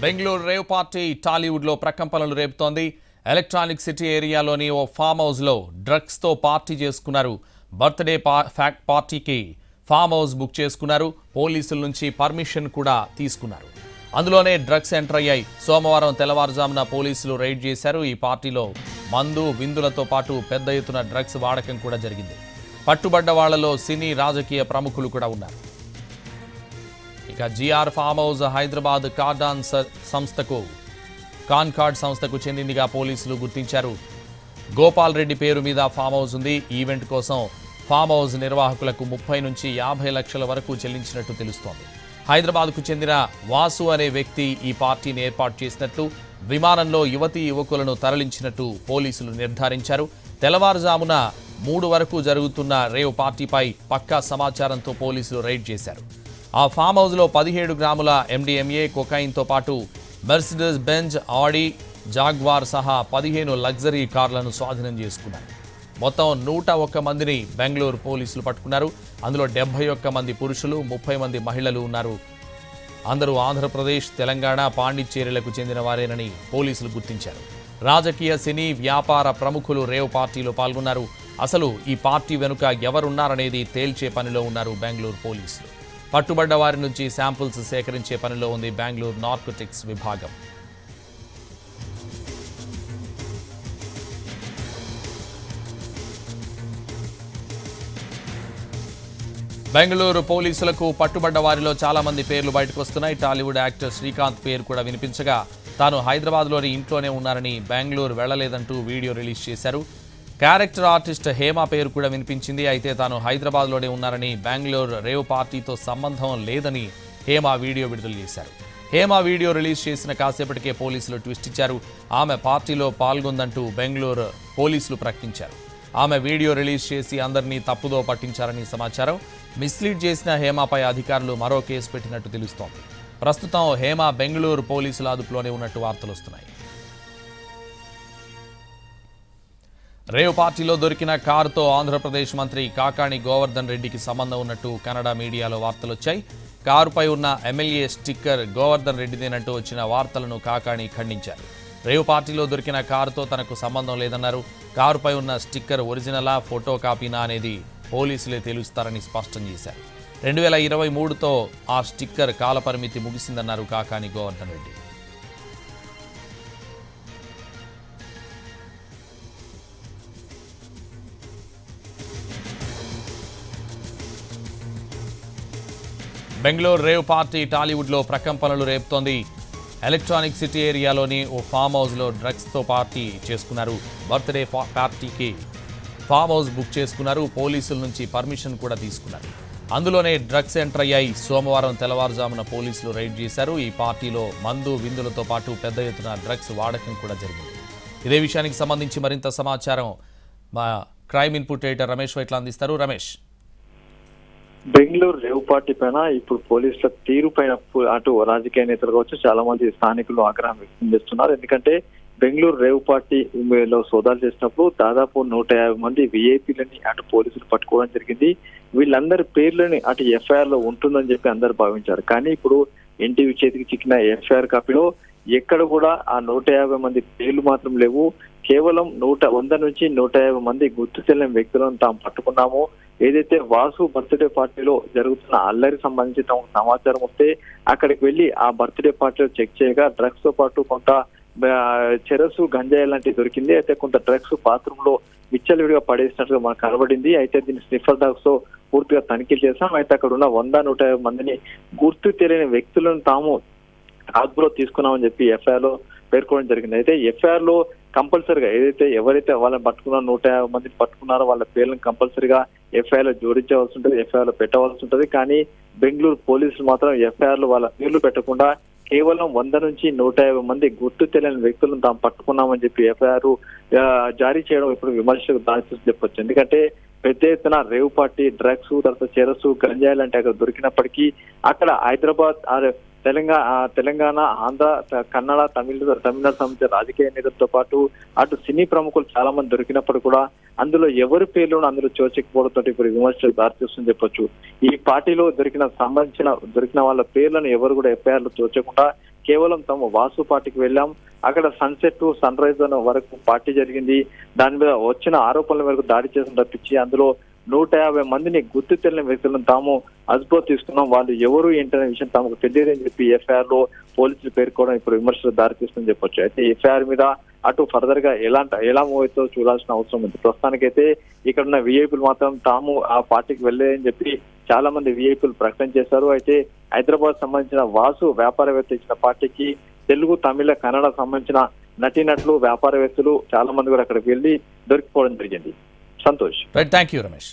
Bengaluru rave party టాలీవుడ్లో ప్రకంపనలు రేపుతోంది. ఎలక్ట్రానిక్ సిటీ ఏరియాలోని ఓ ఫామ్ హౌస్లో డ్రగ్స్తో పార్టీ చేసుకున్నారు. బర్త్డే పార్టీకి ఫామ్ హౌస్ బుక్ చేసుకున్నారు. పోలీసుల నుంచి పర్మిషన్ కూడా తీసుకున్నారు. అందులోనే డ్రగ్స్ ఎంటర్ అయ్యాయి. సోమవారం తెల్లవారుజామున పోలీసులు రైడ్ చేశారు. ఈ పార్టీలో మందు విందులతో పాటు పెద్ద ఎత్తున డ్రగ్స్ వాడకం కూడా జరిగింది. పట్టుబడ్డ వాళ్లలో సినీ రాజకీయ ప్రముఖులు కూడా ఉన్నారు. ఇక GR farm house Hyderabad Concord సంస్థకు చెందిందిగా పోలీసులు గుర్తించారు. గోపాల్ రెడ్డి పేరు మీద ఫామ్ హౌస్ ఉంది. ఈవెంట్ కోసం ఫామ్ హౌస్ నిర్వాహకులకు 30 నుంచి 50 లక్షల వరకు చెల్లించినట్టు తెలుస్తోంది. హైదరాబాద్కు చెందిన వాసు అనే వ్యక్తి ఈ పార్టీని ఏర్పాటు చేసినట్లు, విమానంలో యువతీ యువకులను తరలించినట్టు పోలీసులు నిర్ధారించారు. తెల్లవారుజామున 3 వరకు జరుగుతున్న రేవ్ పార్టీపై పక్కా సమాచారంతో పోలీసులు రైడ్ చేశారు. ఆ ఫామ్ హౌస్లో 17 గ్రాముల MDMA, కొకైన్తో పాటు మెర్సిడెస్ బెంజ్, ఆడి, జాగ్వార్ సహా 15 లగ్జరీ కార్లను స్వాధీనం చేసుకున్నారు. మొత్తం 101 మందిని బెంగళూరు పోలీసులు పట్టుకున్నారు. అందులో 71 మంది పురుషులు, 30 మంది మహిళలు ఉన్నారు. అందరూ ఆంధ్రప్రదేశ్, తెలంగాణ, పాండిచ్చేరిలకు చెందిన వారేనని పోలీసులు గుర్తించారు. రాజకీయ, సినీ, వ్యాపార ప్రముఖులు రేవ్ పార్టీలో పాల్గొన్నారు. అసలు ఈ పార్టీ వెనుక ఎవరున్నారనేది తేల్చే పనిలో ఉన్నారు బెంగళూరు పోలీసులు. పట్టుబడ్డ వారి నుంచి శాంపుల్స్ సేకరించే పనిలో ఉంది బెంగళూరు నార్కోటిక్స్ విభాగం. బెంగళూరు పోలీసులకు పట్టుబడ్డ వారిలో చాలా మంది పేర్లు బయటకు వస్తున్నాయి. టాలీవుడ్ యాక్టర్ శ్రీకాంత్ పేరు కూడా వినిపించగా, తాను హైదరాబాద్లోని ఇంట్లోనే ఉన్నారని, బెంగళూరు వెళ్లలేదంటూ వీడియో రిలీజ్ చేశారు. క్యారెక్టర్ ఆర్టిస్ట్ హేమ పేరు కూడా వినిపించింది. అయితే తాను హైదరాబాద్లోనే ఉన్నారని, బెంగళూరు రేవ్ పార్టీతో సంబంధం లేదని హేమ వీడియో విడుదల చేశారు. హేమ వీడియో రిలీజ్ చేసిన కాసేపటికే పోలీసులు ట్విస్ట్ ఇచ్చారు. ఆమె పార్టీలో పాల్గొందంటూ బెంగళూరు పోలీసులు ప్రకటించారు. ఆమె వీడియో రిలీజ్ చేసి అందరినీ తప్పుదో పట్టించారని సమాచారం. మిస్లీడ్ చేసిన హేమపై అధికారులు మరో కేసు పెట్టినట్టు తెలుస్తోంది. ప్రస్తుతం హేమ బెంగళూరు పోలీసుల అదుపులోనే ఉన్నట్టు వార్తలు వస్తున్నాయి. రేవ్ పార్టీలో దొరికిన కారుతో ఆంధ్రప్రదేశ్ మంత్రి కాకాణి గోవర్ధన్ రెడ్డికి సంబంధం ఉన్నట్టు కన్నడ మీడియాలో వార్తలొచ్చాయి. కారుపై ఉన్న ఎమ్మెల్యే స్టిక్కర్ గోవర్ధన్ రెడ్డిదేనంటూ వచ్చిన వార్తలను కాకాణి ఖండించారు. రేవ్ పార్టీలో దొరికిన కారుతో తనకు సంబంధం లేదన్నారు. కారుపై ఉన్న స్టిక్కర్ ఒరిజినలా, ఫోటో కాపీనా అనేది పోలీసులే తేలుస్తారని స్పష్టం చేశారు. 2023తో ఆ స్టిక్కర్ కాలపరిమితి ముగిసిందన్నారు కాకాణి గోవర్ధన్ రెడ్డి. బెంగళూరు రేవ్ పార్టీ టాలీవుడ్లో ప్రకంపనలు రేపుతోంది. ఎలక్ట్రానిక్ సిటీ ఏరియాలోని ఓ ఫామ్ హౌస్లో డ్రగ్స్తో పార్టీ చేసుకున్నారు. బర్త్డే పార్టీకి ఫామ్ హౌస్ బుక్ చేసుకున్నారు. పోలీసుల నుంచి పర్మిషన్ కూడా తీసుకున్నారు. అందులోనే డ్రగ్స్ ఎంటర్ అయ్యాయి. సోమవారం తెల్లవారుజామున పోలీసులు రైడ్ చేశారు. ఈ పార్టీలో మందు విందులతో పాటు పెద్ద ఎత్తున డ్రగ్స్ వాడకం కూడా జరిగింది. ఇదే విషయానికి సంబంధించి మరింత సమాచారం మా crime input editor Ramesh Vaitla అందిస్తారు. రమేష్, బెంగళూరు రేవ్ పార్టీ పైన ఇప్పుడు పోలీసుల తీరు పైన అటు రాజకీయ నేతలు కావచ్చు, చాలా మంది స్థానికులు ఆగ్రహం వ్యక్తం చేస్తున్నారు. ఎందుకంటే బెంగళూరు రేవ్ పార్టీలో సోదాలు చేసినప్పుడు దాదాపు 150 మంది విఐపీలని అటు పోలీసులు పట్టుకోవడం జరిగింది. వీళ్ళందరి పేర్లని అటు ఎఫ్ఐఆర్ లో ఉంటుందని చెప్పి అందరు భావించారు. కానీ ఇప్పుడు ఎన్టీవీ చేతికి చిక్కిన ఎఫ్ఐఆర్ కాపీలో ఎక్కడ కూడా ఆ 150 మంది పేర్లు మాత్రం లేవు. కేవలం 100 నుంచి 150 మంది గుర్తు తెలియని వ్యక్తులను తాము పట్టుకున్నాము. ఏదైతే వాసు బర్త్డే పార్టీలో జరుగుతున్న అల్లరికి సంబంధించి తమకు సమాచారం వస్తే అక్కడికి వెళ్లి ఆ బర్త్డే పార్టీలో చెక్ చేయగా డ్రగ్స్ తో పాటు కొంత చెరసు, గంజాయి లాంటివి దొరికింది. అయితే కొంత డ్రగ్స్ బాత్రూమ్ లో విచ్చలవిడిగా పడేసినట్టుగా మనకు కనబడింది. అయితే దీన్ని స్నిఫర్ డాగ్స్ తో పూర్తిగా తనిఖీలు చేశాం. అయితే అక్కడ ఉన్న 100-150 మందిని గుర్తు తెలియని వ్యక్తులను తాము అదుపులో తీసుకున్నామని చెప్పి ఎఫ్ఐఆర్ లో పేర్కొనడం జరిగింది. అయితే ఎఫ్ఐఆర్ లో కంపల్సరిగా ఎవరైతే వాళ్ళని పట్టుకున్నారో 150 మందిని పట్టుకున్నారో వాళ్ళ పేర్లను కంపల్సరిగా ఎఫ్ఐఆర్ లో జోడించవలసి ఉంటుంది, ఎఫ్ఐఆర్ లో పెట్టవలసి ఉంటుంది. కానీ బెంగళూరు పోలీసులు మాత్రం ఎఫ్ఐఆర్ లో వాళ్ళ పేర్లు పెట్టకుండా కేవలం 100 నుంచి 150 మంది గుర్తు తెలియని వ్యక్తులను తాము పట్టుకున్నామని చెప్పి ఎఫ్ఐఆర్ జారీ చేయడం ఇప్పుడు విమర్శకు దారితీసి చెప్పొచ్చు. ఎందుకంటే పెద్ద ఎత్తున రేవ్ పార్టీ, డ్రగ్స్, తర్వాత చెరసు, గంజాయి లాంటి అక్కడ దొరికినప్పటికీ అక్కడ హైదరాబాద్, తెలంగాణ, ఆంధ్ర, కన్నడ, తమిళనాడు సంబంధించిన రాజకీయ నేతలతో పాటు అటు సినీ ప్రముఖులు చాలా మంది దొరికినప్పుడు కూడా అందులో ఎవరి పేర్లను అందులో చోచకపోవడంతో ఇప్పుడు విమర్శలు దారితీస్తుందని చెప్పొచ్చు. ఈ పార్టీలో దొరికిన వాళ్ళ పేర్లను ఎవరు కూడా ఎఫ్ఐఆర్ లో చోచకుండా కేవలం తమ వాసు పార్టీకి వెళ్ళాం, అక్కడ సన్సెట్ సన్ రైజ్ వరకు పార్టీ జరిగింది, దాని మీద వచ్చిన ఆరోపణల వరకు దాడి చేసిన తప్పించి అందులో 150 మందిని గుర్తు తెలియని వ్యక్తులను తాము అదుపులో తీసుకున్నాం, వాళ్ళు ఎవరు ఏంటనే విషయం తమకు తెలియదని చెప్పి ఎఫ్ఐఆర్ లో పోలీసులు పేర్కోవడం ఇప్పుడు విమర్శలు దారితీస్తుందని చెప్పొచ్చు. అయితే ఎఫ్ఐఆర్ మీద అటు ఫర్దర్ గా ఎలా మూవ్ అవుతుందో చూడాల్సిన అవసరం ఉంది. ప్రస్తుతానికైతే ఇక్కడ ఉన్న విఐపీలు మాత్రం తాము ఆ పార్టీకి వెళ్ళలేదని చెప్పి చాలా మంది విఐపీలు ప్రకటన చేశారు. అయితే హైదరాబాద్ సంబంధించిన వాసు వ్యాపారవేత్త ఇచ్చిన పార్టీకి తెలుగు, తమిళ, కన్నడ సంబంధించిన నటీనటులు, వ్యాపారవేత్తలు చాలా మంది కూడా అక్కడికి వెళ్ళి దొరికిపోవడం జరిగింది. Santosh. Right, thank you Ramesh.